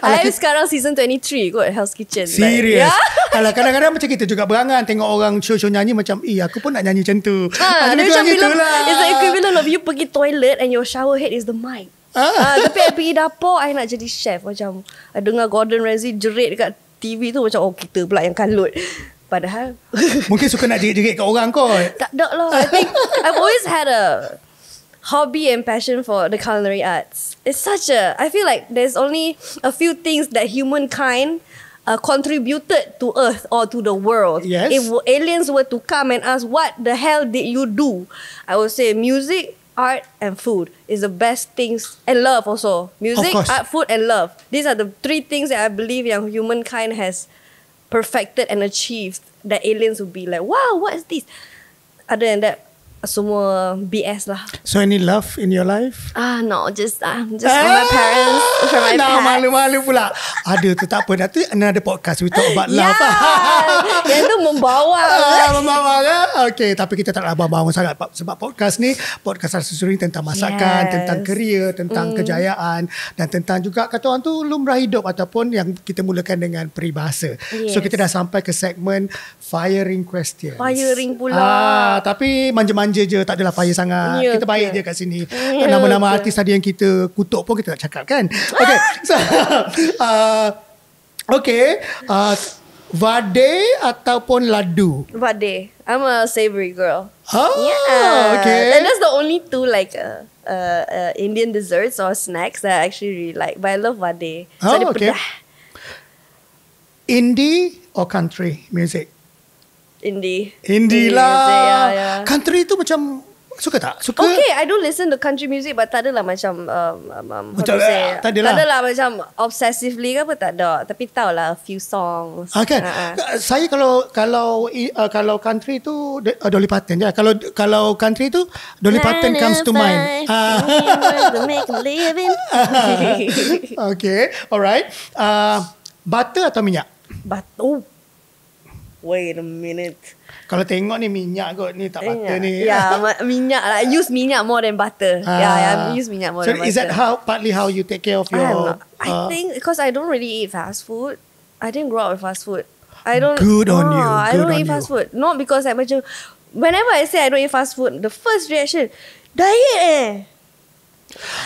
I sekarang season 23 kot Hell's Kitchen. Serius? Like, Alah, kadang-kadang macam kita juga berangan tengok orang show-show nyanyi macam, aku pun nak nyanyi macam tu. dia macam film, it's the equivalent of you pergi toilet and your shower head is the mic. Tapi I pergi dapur, I nak jadi chef. Macam I dengar Gordon Ramsay jerit dekat TV tu, macam kita pula yang kalut. Padahal mungkin suka nak jerit-jerit kat orang kot. Tak ada lah. I think I've always had a hobby and passion for the culinary arts. It's I feel like there's only a few things that humankind contributed to Earth or to the world. Yes. If aliens were to come and ask, what the hell did you do? I would say music, art and food is the best things, and love also. Music, art, food and love. These are the three things that I believe young humankind has perfected and achieved, that aliens would be like, wow, what is this? other than that, semua BS lah. So any love in your life? No, just from my parents, from my Nah, past. malu-malu pula. Ada tu tak apa. Nanti ada podcast we talk about love. Yang tu membawa. Membawa kan? Okay, tapi kita tak nak bawa sangat sebab podcast ni, podcast Rasa Suri tentang masakan, tentang kerja, tentang kejayaan dan tentang juga kata orang tu lumrah hidup ataupun yang kita mulakan dengan peribahasa. So kita dah sampai ke segmen firing questions. Firing pula. Tapi manja-manja je, tak adalah fire sangat. Ya, Kita baik je kat sini. Nama-nama artis tadi yang kita kutuk pun kita tak cakap kan. Okay. So, okay. Vade ataupun ladu? Vade. I'm a savory girl. Okay. And that's the only two like Indian desserts or snacks that I actually really like. But I love vade. So dia Okay. pedah. Indie or country music? Indie Lah. music, yeah. Country tu macam suka tak? Suka? Okay, I do listen to country music, but tak adalah macam how to say, tak adalah macam obsessively ke apa, tak ada. Tapi tahulah a few songs. Okay. Saya kalau country tu Dolly Parton je. Kalau country tu Dolly Parton comes to mind. Okay, alright. Butter atau minyak? Batu. Wait a minute. Kalau tengok ni minyak kot ni, tak butter ni. Minyak lah. I use minyak more than butter. I use minyak more than butter. So is that partly how you take care of your... I think because I don't really eat fast food. I didn't grow up with fast food. I don't. Good on you. I don't eat fast food. Not because I macam, whenever I say I don't eat fast food, the first reaction, diet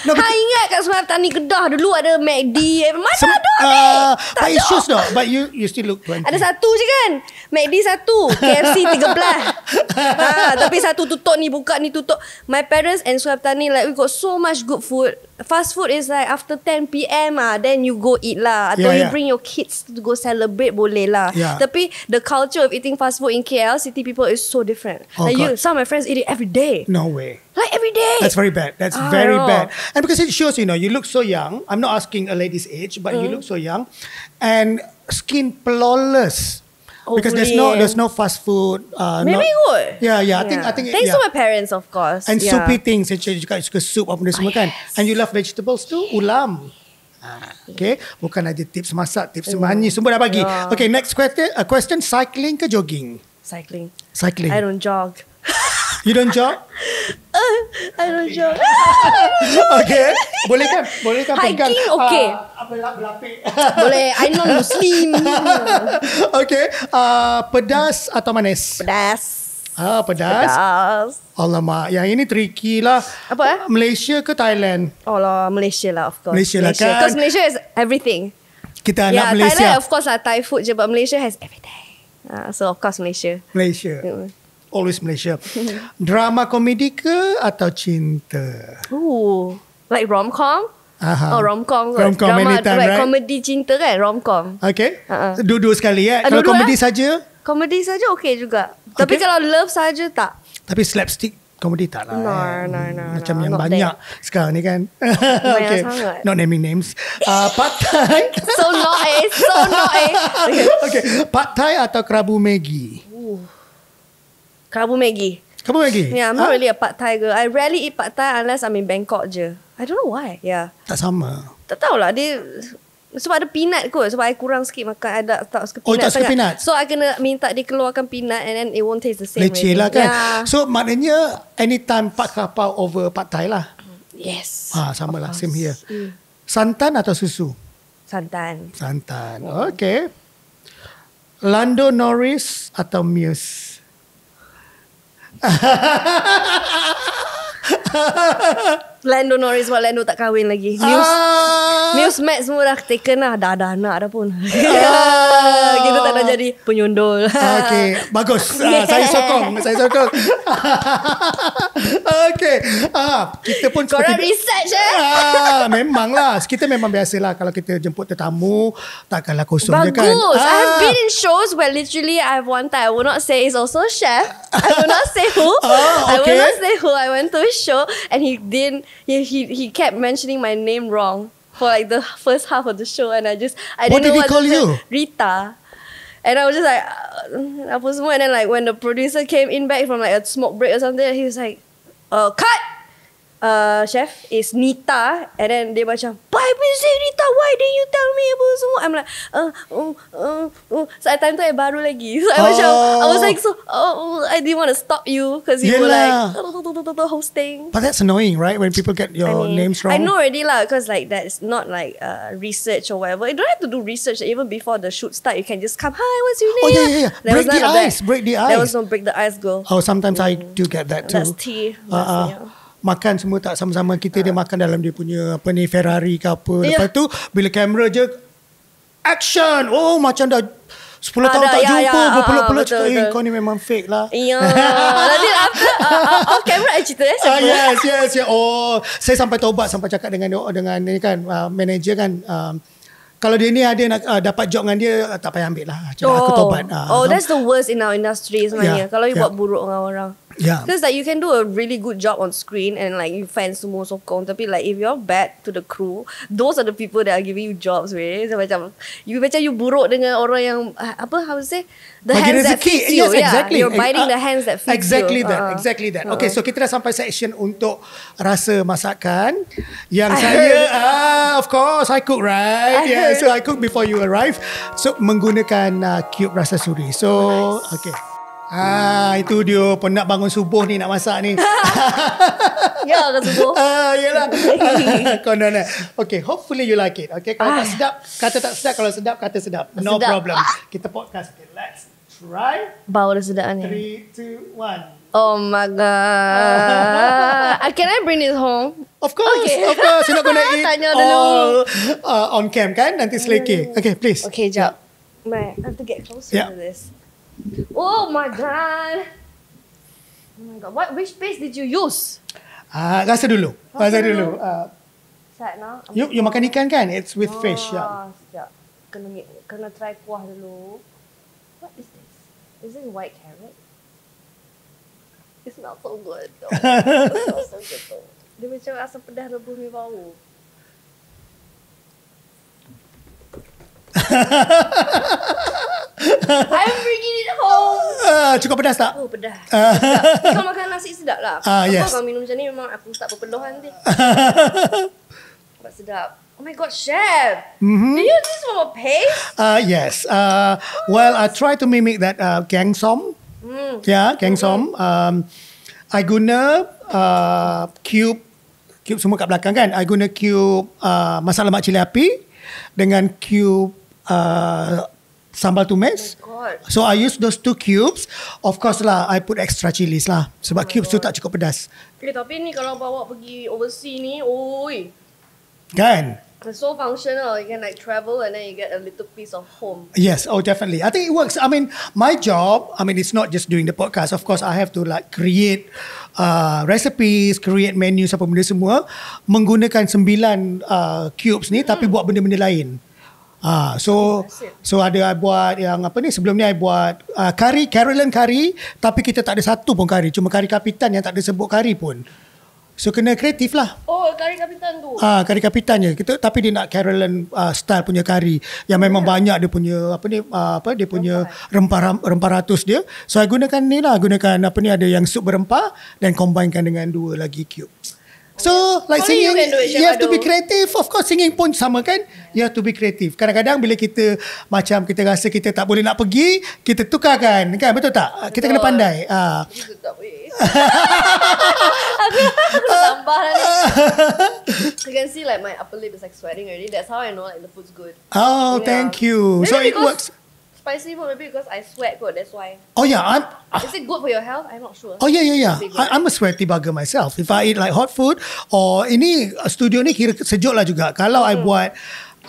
No, ingat kat Sungai Petani Kedah dulu ada McD. Mana ada but it shows though. But you still look 20. Ada satu je kan, McD satu, KFC 13. Tapi satu tutup, ni buka, ni tutup. My parents and Sungai Petani, like we got so much good food. Fast food is like after 10 PM then you go eat lah. Atau you bring your kids to go celebrate, boleh lah. Tapi the culture of eating fast food in KL city people is so different. Some of my friends eat it every day. No way. Like every day. That's very bad. That's very bad. And because it shows, you look so young. I'm not asking a lady's age, but you look so young. And skin flawless. Because there's no fast food. Maybe good. Yeah. I think. Thanks to my parents, of course. And soupy things. Saya juga suka soup apa benda semua kan. And you love vegetables too. Ulam. Okay. Bukan ada tips masak, tips mani, semua dah bagi. Okay, next question. Cycling ke jogging? Cycling. I don't jog. You don't jog? I don't jog. Okay. Boleh kan pegang Hiking okay. Berlapik. Boleh. I'm not Muslim. Okay. Pedas atau manis? Pedas. Pedas. Alamak, yang ini tricky lah. Apa? Malaysia ke Thailand? Oh lah, Malaysia lah, of course. Malaysia lah kan. Because Malaysia is everything. Kita anak Malaysia. Thailand of course lah Thai food je, but Malaysia has everything. So of course Malaysia. Always Malaysia. Drama komedi ke atau cinta? Like rom-com? Rom-com. Rom-com anytime, right? Komedi cinta kan, rom-com. Okay. Dua-dua sekali Kalau komedi saja? Komedi saja okay juga. Tapi kalau love saja tak. Tapi slapstick komedi tak lah. No. Macam yang banyak sekarang ni kan. Okay. Sangat. Not naming names. Pad Thai. So not Okay. Pad Thai atau kerabu Maggi? Kerabu Maggi. Yeah, I'm not really a Pad Thai girl. I rarely eat Pad Thai unless I'm in Bangkok je. I don't know why. Yeah. Tak sama. Tak tahulah dia. Sebab ada peanut kot. Sebab I kurang sikit makan. I tak suka peanut tak suka peanut? So I kena minta dia keluarkan peanut, and then it won't taste the same. Leceh lah kan. Yeah. So maknanya anytime Pad Kapau over Pad Thai lah. Yes. Sama lah. Same here. Santan atau susu? Santan. Okay. Lando Norris atau Muse? Lando Norris, sebab Lando tak kahwin lagi. Muse Matt semua dah taken lah. Dah ada anak dah pun. Kita tak nak jadi penyundul. Okay, bagus. Saya sokong. Okay. Kita pun korang research memanglah. Kita memang biasalah kalau kita jemput tetamu, takkanlah kosong je kan. Bagus. I have been in shows where literally I have one time, I will not say it's also chef. I will not say who. I will not say who. I went to a show and he kept mentioning my name wrong for like the first half of the show, and I what didn't know did he call you? Rita. And I was just like, apa semua. And then like when the producer came in back from like a smoke break or something, he was like, cut! Chef, is Nita. And then dia macam, why say Nita? Why didn't you tell me apa semua? I'm like, So at time tu I baru lagi. So I was like, I didn't want to stop you because you were like hosting. But that's annoying, right? When people get your names wrong. I know already lah, because like that's not like research or whatever. You don't have to do research even before the shoot start. You can just come, hi, what's your name? Yeah. Break the ice. Break the ice. There was no break the ice, girl. Oh, sometimes I do get that too. That's tea. Makan semua tak sama-sama, kita dia makan dalam dia punya apa ni Ferrari ke apa. Lepas tu bila kamera je action, macam dah 10 tahun tak jumpa, berpeluk-peluk cakap, kau ni memang fake lah. Ya. Nanti after off camera I cerita yes. Saya sampai taubat, sampai cakap dengan ni kan manager kan, kalau dia ni ada nak dapat job dengan dia, tak payah ambil lah. Cakap, aku taubat. That's the worst in our industry sebenarnya. Kalau you buat buruk dengan orang. Because like you can do a really good job on screen and like you fans semua sokong, tapi like if you're bad to the crew, those are the people that are giving you jobs. So macam you buruk dengan orang yang how to say, the hands that feeds you. Yes, exactly. You're biting the hands that feeds exactly you. Exactly that. Okay, so kita dah sampai section untuk rasa masakan yang saya of course I cook, right? So I cook before you arrive. So menggunakan cube rasa suri. So okay. Itu dia penat bangun subuh ni nak masak ni. Ya, kan subuh. Yalah. Konon. Okay, hopefully you like it. Okay, kalau tak sedap, kata tak sedap. Kalau sedap, kata sedap. No problem. Kita podcast. Okay, let's try. Bau dah sedap ni. 3, 2, 1. Oh my god. Can I bring this home? Of course. You're not gonna eat Tanya all on cam kan? Nanti seleke. Okay, please. Okay, jap. I have to get closer to this. Oh my god. Which paste did you use? Rasa dulu. Set now. You makan ikan kan? It's with fish. Sekejap. Kena try kuah dulu. What is this? Is this white carrot? It smells so good. It smells so good though. Dia macam rasa pedas rebus ni bau. I'm bringing it home. Cukup pedas tak? Oh, pedas. Kau makan nasi sedap lah. Yes. Kalau minum macam ni memang aku tak berpeluh nanti. But sedap. Oh my god, chef. Do you use this from a paste? Yes. Well, I try to mimic that gang som. Gang som. I guna cube semua kat belakang kan. I guna cube masala mak cili api dengan cube sambal tumis. So I use those 2 cubes. Of course lah, I put extra chilies lah. Sebab cubes tu tak cukup pedas. Tapi ni kalau bawa pergi overseas ni, kan? it's so functional. You can like travel and then you get a little piece of home. Yes, definitely. I think it works. I mean, my job, it's not just doing the podcast. Of course, I have to like create recipes, create menus apa benda semua menggunakan 9 cubes ni, tapi buat benda-benda lain. So ada I buat yang apa ni, sebelum ni I buat curry, Carolyn curry, tapi kita tak ada satu pun curry, cuma curry kapitan yang tak ada sebut curry pun. So kena kreatif lah. Curry kapitan tu. Curry kapitan je. Tapi dia nak Carolyn style punya curry yang memang banyak dia punya dia punya rempah ratus dia. So I gunakan ni lah, gunakan ada yang sup berempah dan combinekan dengan 2 lagi cube. So like only singing, you have to be Ado. creative. Of course singing pun sama kan. You have to be creative. Kadang-kadang bila kita macam kita rasa kita tak boleh nak pergi, kita tukarkan kan, betul tak? Kita kena pandai. Sedap aku tambah lah ni. I can see like my upper lip is like sweating already. That's how I know like the food's good. Thank you. Maybe So it because works. Spicy food, maybe because I sweat good, that's why. Is it good for your health? I'm not sure. Yeah. I'm a sweaty bugger myself. If I eat like hot food, or ini studio ni kira sejuk lah juga. Kalau I buat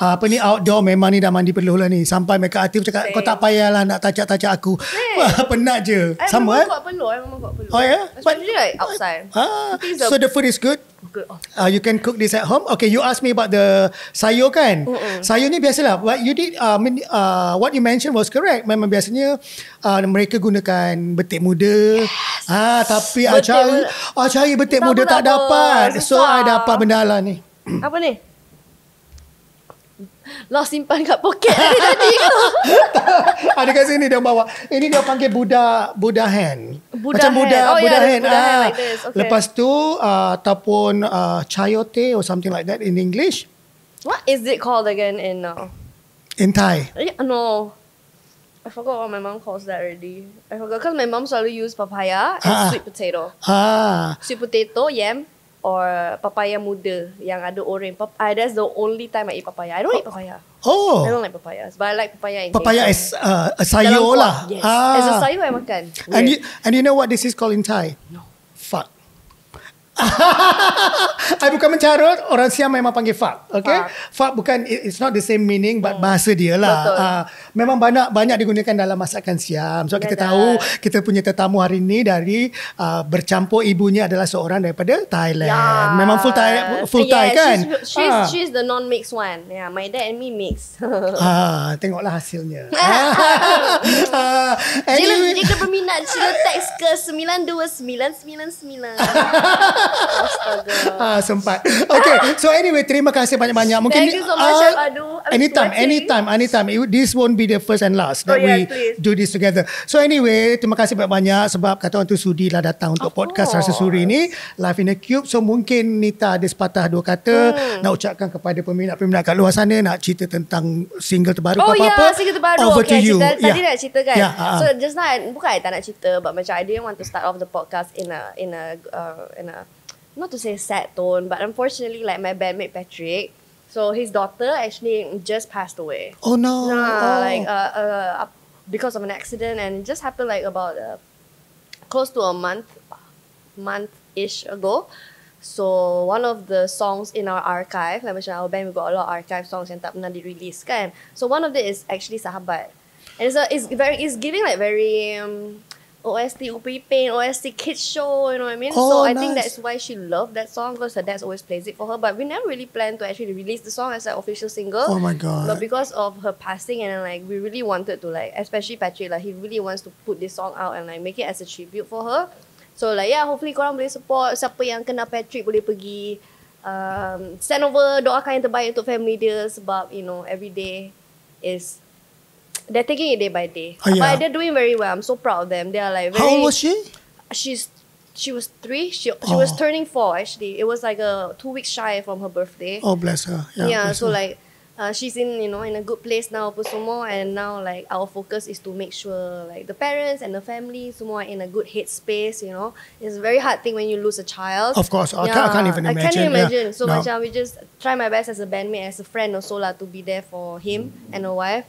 outdoor, memang ni dah mandi peluh lah ni. Sampai makeup artist cakap, kau tak payahlah nak tacak-tacak aku. Penat je. Sama Memang kuat peluh. Oh yeah? Especially like outside. So the food is good? Good. You can cook this at home. Okay, you asked me about the sayur kan? Sayur ni biasalah. What you did, what you mentioned was correct. Memang biasanya mereka gunakan betik muda. Tapi cari betik muda tak dapat. So I dapat benda lah ni. Apa ni? Lost simpan kat poket tadi ke? Ada kat sini dia bawa. Ini dia panggil Buddha hand. Buddha Macam hand. Buddha, Oh, Buddha yeah, hand. Buddha hand like this. Okay. Lepas tu ataupun chayote or something like that in English. What is it called again In Thai. no. I forgot what my mom calls that already. I forgot because my mom selalu use papaya and sweet potato. Sweet potato, yam, or papaya muda yang ada orange. That's the only time I eat papaya. I don't eat papaya. I don't like papayas, but I like papaya in Papaya nature. is a sayur lah. Yes. As a sayur I makan. And you know what this is called in Thai? No. Fuck. I bukan mencarut, orang Siam memang panggil fuck. Okay? Fuck bukan, it's not the same meaning, but bahasa dia lah. Memang banyak digunakan dalam masakan Siam. So kita tahu kita punya tetamu hari ini dari bercampur ibunya adalah seorang daripada Thailand. Memang full Thai kan? She's the non-mix one. Yeah, my dad and me mix. Tengoklah hasilnya. Jika berminat, sila teks ke 92999. Astaga. Sempat. Okay. So anyway, terima kasih banyak-banyak. Mungkin thank you so much, Chef Adu. Anytime. This won't be the first and last that we do this together. So anyway, terima kasih banyak-banyak sebab kata orang tu sudilah datang untuk podcast Rasa Suri ni, Live in a Cube. So mungkin Nita ada sepatah dua kata nak ucapkan kepada peminat-peminat kat luar sana, nak cerita tentang single terbaru apa-apa. Single terbaru. Over to you. Tadi nak cerita kan. So just now, bukan I tak nak cerita, but macam I didn't want to start off the podcast in a not to say sad tone, but unfortunately, like my bandmate Patrick, so his daughter actually just passed away. Oh no! Like because of an accident, and it just happened like about close to a month-ish ago. So one of the songs in our archive, like macam our band, we got a lot of archive songs yang tak pernah di-release kan. So one of it is actually Sahabat, and it's giving like very OST Upi Pain, OST kids show, you know what I mean? So I think that's why she loved that song, because her dad always plays it for her. But we never really planned to actually release the song as an official single. Oh my god! But because of her passing, and like we really wanted to, like, especially Patrick, like he really wants to put this song out and like make it as a tribute for her. So like hopefully korang boleh support. Siapa yang kenal Patrick boleh pergi send over, doakan yang terbaik untuk family dia, sebab every day is. They're taking it day by day. But they're doing very well. I'm so proud of them. They are like very... How old was she? She was 3. She was turning 4 actually. It was like 2 weeks shy from her birthday. Oh, bless her. Bless her. Like she's in in a good place now apa semua, and now like our focus is to make sure like the parents and the family semua are in a good headspace. It's a very hard thing when you lose a child. Of course, I can't even imagine. I can't imagine. So macam we just try my best as a bandmate, as a friend also lah, to be there for him and her wife.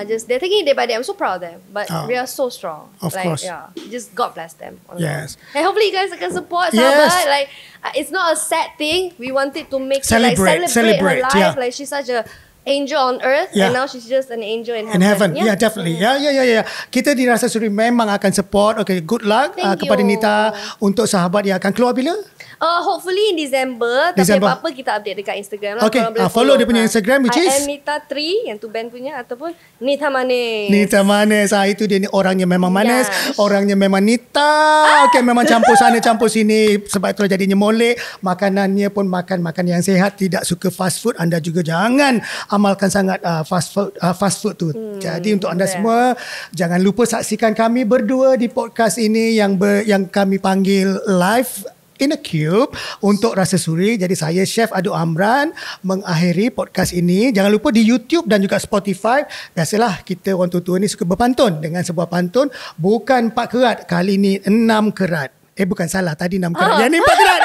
Just they're taking it day by day. I'm so proud of them. But we are so strong. Of course. Just God bless them. Yes. And hopefully you guys can support Sahabat. Like it's not a sad thing. We wanted to make celebrate her life. Like she's such a angel on earth, and now she's just an angel in heaven. Yeah, definitely. Yeah. Kita di Rasa Suri memang akan support. Okay, good luck kepada Nita untuk Sahabat yang akan keluar bila? Hopefully in December. Tapi apa-apa kita update dekat Instagram lah. Okay, follow dia punya Instagram, which is I am Nita 3, yang tu band punya, ataupun Nita Manis. Nita Manis. Itu dia ni, orangnya memang manis, orangnya memang Nita. Okay, memang campur sana campur sini, sebab itulah jadinya molek. Makanannya pun makan yang sehat, tidak suka fast food. Anda juga jangan amalkan sangat fast food tu. Jadi untuk anda semua, jangan lupa saksikan kami berdua di podcast ini yang kami panggil Live in a Cube untuk Rasa Suri. Jadi saya Chef Adu Amran mengakhiri podcast ini. Jangan lupa di YouTube dan juga Spotify. Biasalah kita orang tua-tua ni suka berpantun dengan sebuah pantun. Bukan 4 kerat, kali ni 6 kerat. Bukan, salah, tadi 6 kerat. Yang ni 4 kerat.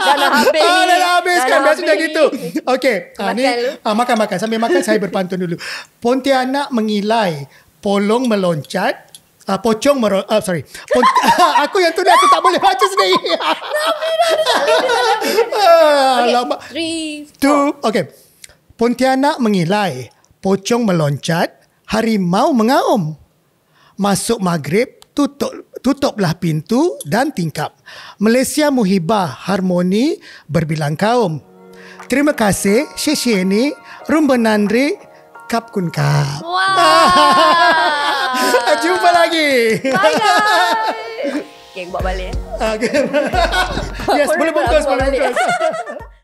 Jangan habis ni. Dah habis kan, biasanya gitu. Okey, ni makan. Sambil makan saya berpantun dulu. Pontianak mengilai, polong meloncat, pocong aku yang tu aku tak boleh baca sendiri. Lama. 3, 2. Okay. Pontianak mengilai, pocong meloncat, harimau mengaum. Masuk maghrib, tutuplah pintu dan tingkap. Malaysia muhibah, harmoni berbilang kaum. Terima kasih, Sheshe ni, Rumbenandri, Kap Kun Kap. Jumpa lagi. Bye guys. Okay, buat balik. Yes, boleh bungkus.